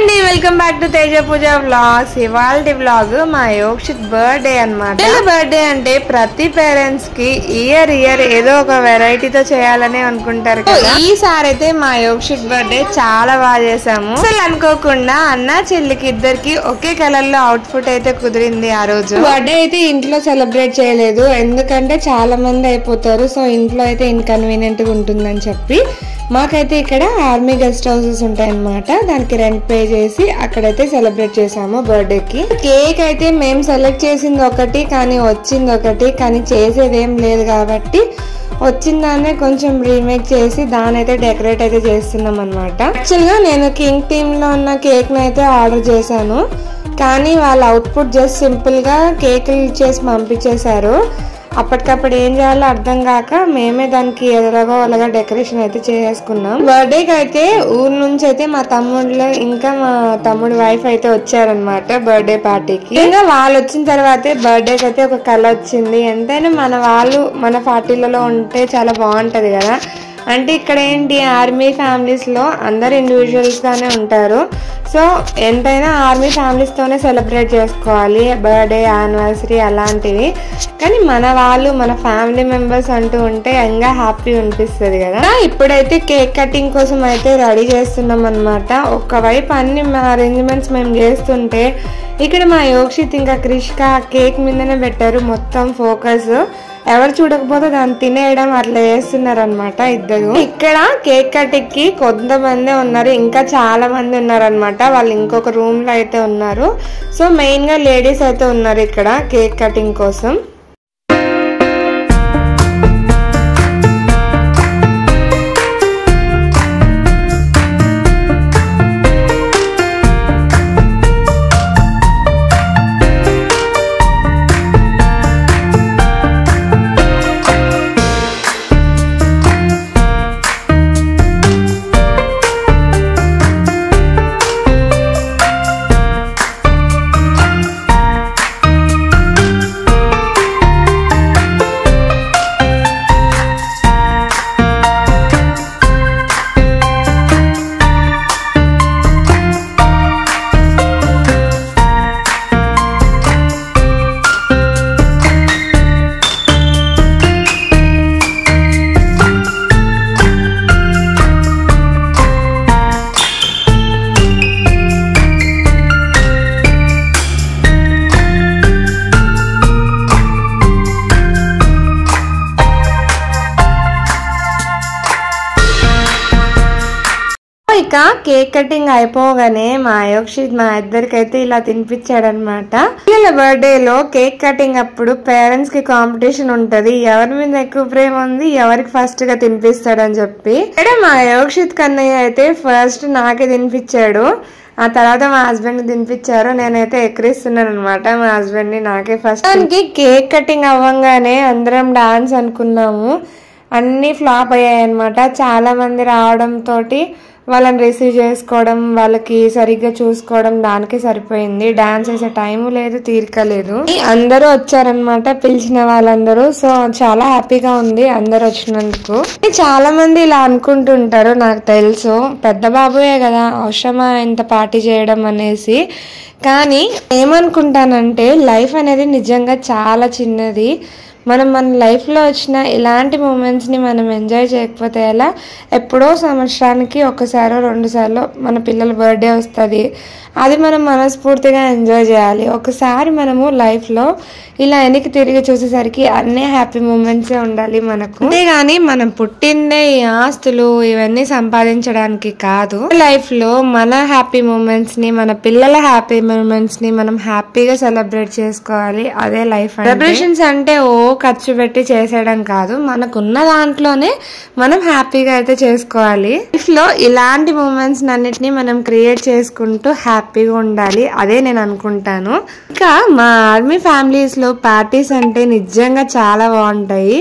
అండి welcome back to Teja Pooja vlogs. ఇవాల్టి vlog మా యోక్షిత్ బర్త్డే అన్నమాట. బర్త్డే అంటే ప్రతి పేరెంట్స్ కి ఇయర్ ఏదో ఒక వెరైటీతో చేయాలని అనుకుంటారు కదా. ఈసారి అయితే మా యోక్షిత్ బర్త్డే చాలా బాగా చేసాము. అసలు అనుకోకుండా అన్న చెల్లికి ఇద్దరికి ఒకే కలర్ లో అవుట్ ఫిట్ అయితే కుదిరింది. ఆ రోజు బర్త్డే అయితే ఇంట్లో సెలబ్రేట్ చేయలేదు, ఎందుకంటే చాలా మంది అయిపోతారు, సో ఇంట్లో అయితే ఇన్కన్వీనియంట్ గా ఉంటుందని చెప్పి మాకైతే ఇక్కడ ఆర్మీ గెస్ట్ హౌసెస్ ఉంటాయన్నమాట. దానికి రెంట్ పే చేసి అక్కడైతే సెలబ్రేట్ చేసాము బర్త్డేకి. కేక్ అయితే మేము సెలెక్ట్ చేసింది ఒకటి కానీ వచ్చింది ఒకటి, కానీ చేసేది ఏం లేదు కాబట్టి వచ్చిందాన్నే కొంచెం రీమేక్ చేసి దాని అయితే డెకరేట్ అయితే చేస్తున్నాం అనమాట. యాక్చువల్ గా నేను కింగ్ టీమ్ లో ఉన్న కేక్ ని అయితే ఆర్డర్ చేశాను, కానీ వాళ్ళ అవుట్పుట్ జస్ట్ సింపుల్ గా కేకులు చేసి పంపించేశారు. అప్పటికప్పుడు ఏం చేయాలో అర్థం కాక మేమే దానికి ఎదురుగా అలాగా డెకరేషన్ అయితే చేసుకున్నాం. బర్త్డేకి అయితే ఊరు నుంచి అయితే మా తమ్ముళ్ళు ఇంకా మా తమ్ముడు వైఫ్ అయితే వచ్చారనమాట బర్త్డే పార్టీకి. ఇంకా వాళ్ళు వచ్చిన తర్వాతే బర్త్డేకి అయితే ఒక కళ వచ్చింది. ఎంతైనా మన వాళ్ళు మన పార్టీలలో ఉంటే చాలా బాగుంటది కదా. అంటే ఇక్కడ ఏంటి, ఆర్మీ ఫ్యామిలీస్ లో అందరు ఇండివిజువల్స్ గానే ఉంటారు, సో ఎంతైనా ఆర్మీ ఫ్యామిలీస్ తోనే సెలబ్రేట్ చేసుకోవాలి బర్త్డే, యానివర్సరీ అలాంటివి. కానీ మన వాళ్ళు మన ఫ్యామిలీ మెంబర్స్ అంటూ ఉంటే ఇంకా హ్యాపీ అనిపిస్తుంది కదా. ఇప్పుడైతే కేక్ కటింగ్ కోసం అయితే రెడీ చేస్తున్నాం అనమాట. ఒకవైపు అన్ని అరేంజ్మెంట్స్ మేము చేస్తుంటే ఇక్కడ మా యోక్షిత్ ఇంకా క్రిష్క కేక్ మీదనే పెట్టారు మొత్తం ఫోకస్. ఎవరు చూడకపోతే దాన్ని తినేయడం అట్లా చేస్తున్నారు అనమాట ఇద్దరు. ఇక్కడ కేక్ కటింగ్ కి కొంతమంది ఉన్నారు, ఇంకా చాలా మంది ఉన్నారు అనమాట. వాళ్ళు ఇంకొక రూమ్ లో అయితే ఉన్నారు. సో మెయిన్ గా లేడీస్ అయితే ఉన్నారు ఇక్కడ కేక్ కటింగ్ కోసం. ఇక కేక్ కటింగ్ అయిపోగానే మా యోక్షిత్ మా ఇద్దరికైతే ఇలా తినిపించాడనమాట. పిల్లల బర్త్డే లో కేక్ కటింగ్ అప్పుడు పేరెంట్స్ కి కాంపిటీషన్ ఉంటది, ఎవరి మీద ఎక్కువ ప్రేమ ఉంది, ఎవరికి ఫస్ట్ గా తినిపిస్తాడని చెప్పి. ఇక్కడ మా యోక్షిత్ కన్నయ్య అయితే ఫస్ట్ నాకే తినిపించాడు, ఆ తర్వాత మా హస్బెండ్ ని తినిపించారు. నేనైతే ఎక్కిరిస్తున్నాను అనమాట మా హస్బెండ్ ని, నాకే ఫస్ట్. దానికి కేక్ కటింగ్ అవ్వగానే అందరం డాన్స్ అనుకున్నాము, అన్ని ఫ్లాప్ అయ్యాయి అనమాట. చాలా మంది రావడం తోటి వాళ్ళని రిసీవ్ చేసుకోవడం, వాళ్ళకి సరిగ్గా చూసుకోవడం దానికే సరిపోయింది. డాన్స్ చేసే టైం లేదు, తీరిక లేదు. అందరూ వచ్చారనమాట పిలిచిన వాళ్ళందరూ. సో చాలా హ్యాపీగా ఉంది అందరు వచ్చినందుకు. చాలా మంది ఇలా అనుకుంటుంటారు, నాకు తెలుసు పెద్ద బాబుయే కదా అవసరమా ఇంత పార్టీ చేయడం అనేసి. కానీ ఏమనుకుంటానంటే లైఫ్ అనేది నిజంగా చాలా చిన్నది. మనం మన లైఫ్లో వచ్చిన ఇలాంటి మూమెంట్స్ని మనం ఎంజాయ్ చేయకపోతే ఎలా. ఎప్పుడో సంవత్సరానికి ఒకసారో 2 సార్లు మన పిల్లల బర్త్డే వస్తుంది, అది మనం మనస్ఫూర్తిగా ఎంజాయ్ చేయాలి. ఒకసారి మనము లైఫ్లో ఇలా వెనక్కి తిరిగి చూసేసరికి అన్నీ హ్యాపీ మూమెంట్సే ఉండాలి మనకు. అంతేగాని మనం పుట్టిందే ఈ ఆస్తులు ఇవన్నీ సంపాదించడానికి కాదు. లైఫ్లో మన హ్యాపీ మూమెంట్స్ని, మన పిల్లల హ్యాపీ మూమెంట్స్ని మనం హ్యాపీగా సెలబ్రేట్ చేసుకోవాలి. అదే లైఫ్. సెలబ్రేషన్స్ అంటే ఓ ఖర్చు పెట్టి చేసేయడం కాదు, మనకున్న దాంట్లోనే మనం హ్యాపీగా అయితే చేసుకోవాలి. లైఫ్ లో ఇలాంటి మూమెంట్స్ అన్నిటిని మనం క్రియేట్ చేసుకుంటూ హ్యాపీగా ఉండాలి, అదే నేను అనుకుంటాను. ఇంకా మా ఆర్మీ ఫ్యామిలీస్ లో పార్టీస్ అంటే నిజంగా చాలా బాగుంటాయి.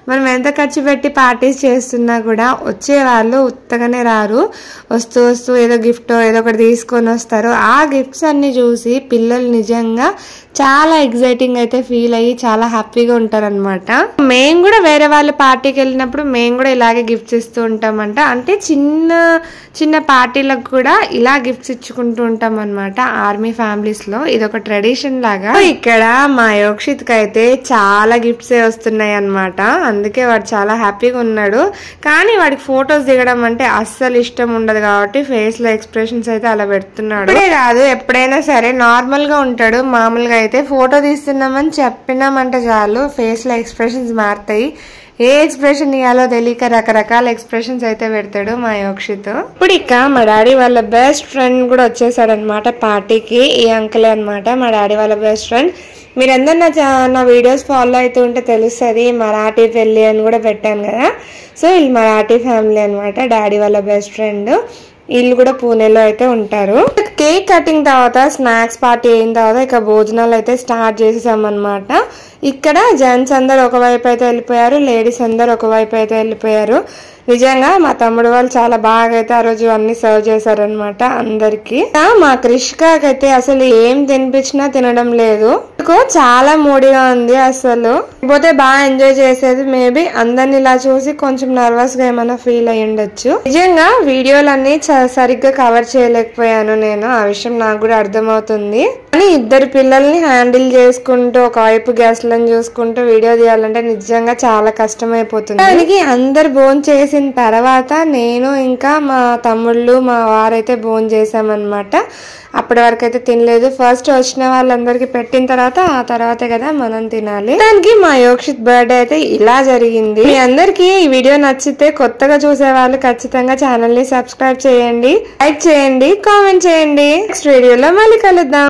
మనం ఎంత ఖర్చు పెట్టి పార్టీస్ చేస్తున్నా కూడా వచ్చే వాళ్ళు ఉత్తగానే రారు, వస్తూ వస్తూ ఏదో గిఫ్ట్ ఏదో ఒకటి తీసుకొని వస్తారు. ఆ గిఫ్ట్స్ అన్ని చూసి పిల్లలు నిజంగా చాలా ఎగ్జైటింగ్ అయితే ఫీల్ అయ్యి చాలా హ్యాపీగా ఉంటారనమాట. మేము కూడా వేరే వాళ్ళ పార్టీకి వెళ్ళినప్పుడు మేము కూడా ఇలాగే గిఫ్ట్స్ ఇస్తూ ఉంటామంట. అంటే చిన్న చిన్న పార్టీలకు కూడా ఇలా గిఫ్ట్స్ ఇచ్చుకుంటూ ఉంటాం అనమాట ఆర్మీ ఫ్యామిలీస్ లో. ఇది ఒక ట్రెడిషన్ లాగా. ఇక్కడ మా యోక్షిత్ కి అయితే చాలా గిఫ్ట్స్ వస్తున్నాయి అనమాట. అందుకే వాడు చాలా హ్యాపీగా ఉన్నాడు. కానీ వాడికి ఫొటోస్ దిగడం అంటే అస్సలు ఇష్టం ఉండదు కాబట్టి ఫేస్ లో ఎక్స్ప్రెషన్స్ అయితే అలా పెడుతున్నాడు. ఇప్పుడే కాదు ఎప్పుడైనా సరే నార్మల్ గా ఉంటాడు. మామూలుగా అయితే ఫోటో తీస్తున్నామని చెప్పినామంటే చాలు ఫేస్ లో ఎక్స్ప్రెషన్స్ మారుతాయి. ఏ ఎక్స్ప్రెషన్ ఇవ్వాలో తెలియక రకరకాల ఎక్స్ప్రెషన్స్ అయితే పెడతాడు మా యోక్షిత్. ఇప్పుడు ఇక మా డాడీ వాళ్ళ బెస్ట్ ఫ్రెండ్ కూడా వచ్చేసాడు అనమాట పార్టీకి. ఈ అంకులే అనమాట మా డాడీ వాళ్ళ బెస్ట్ ఫ్రెండ్. మీరందరూ నా వీడియోస్ ఫాలో అవుతూ ఉంటే తెలుస్తుంది. మరాఠీ పెళ్ళి అని కూడా పెట్టాను కదా. సో వీళ్ళు మరాఠీ ఫ్యామిలీ అనమాట, డాడీ వాళ్ళ బెస్ట్ ఫ్రెండ్. వీళ్ళు కూడా పూణేలో అయితే ఉంటారు. కేక్ కటింగ్ తర్వాత స్నాక్స్ పార్టీ అయిన తర్వాత ఇక భోజనాలు అయితే స్టార్ట్ చేసేసాం అనమాట. ఇక్కడ జెంట్స్ అందరు ఒకవైపు అయితే వెళ్ళిపోయారు, లేడీస్ అందరు ఒకవైపు అయితే వెళ్ళిపోయారు. నిజంగా మా తమ్ముడు వాళ్ళు చాలా బాగా అయితే ఆ రోజు అన్ని సర్వ్ చేశారనమాట అందరికి. మా క్రిష్కాకి అయితే అసలు ఏం తినిపించినా తినడం లేదు. చాలా మూడిగా ఉంది అసలు. పోతే బాగా ఎంజాయ్ చేసేది. మేబీ అందరిని ఇలా చూసి కొంచెం నర్వస్ గా ఏమైనా ఫీల్ అయ్యి ఉండొచ్చు. నిజంగా వీడియోలన్నీ సరిగ్గా కవర్ చేయలేకపోయాను నేను. ఆ విషయం నాకు కూడా అర్థమవుతుంది. కానీ ఇద్దరు పిల్లల్ని హ్యాండిల్ చేసుకుంటూ ఒకవైపు గ్యాస్లను చూసుకుంటూ వీడియో తీయాలంటే నిజంగా చాలా కష్టమైపోతుంది. దానికి అందరు భోజనం చేసిన తర్వాత నేను ఇంకా మా తమ్ముళ్ళు మా వారైతే భోజనం చేసామన్నమాట. అప్పటి వరకు అయితే తినలేదు. ఫస్ట్ వచ్చిన వాళ్ళందరికి పెట్టిన తర్వాత ఆ తర్వాతే కదా మనం తినాలి. దానికి మా యోక్షిత్ బర్త్డే అయితే ఇలా జరిగింది. మీ అందరికి ఈ వీడియో నచ్చితే కొత్తగా చూసే వాళ్ళు ఖచ్చితంగా ఛానల్ ని సబ్స్క్రైబ్ చేయండి, లైక్ చేయండి, కామెంట్ చేయండి. నెక్స్ట్ వీడియోలో మళ్ళీ కలుద్దాం.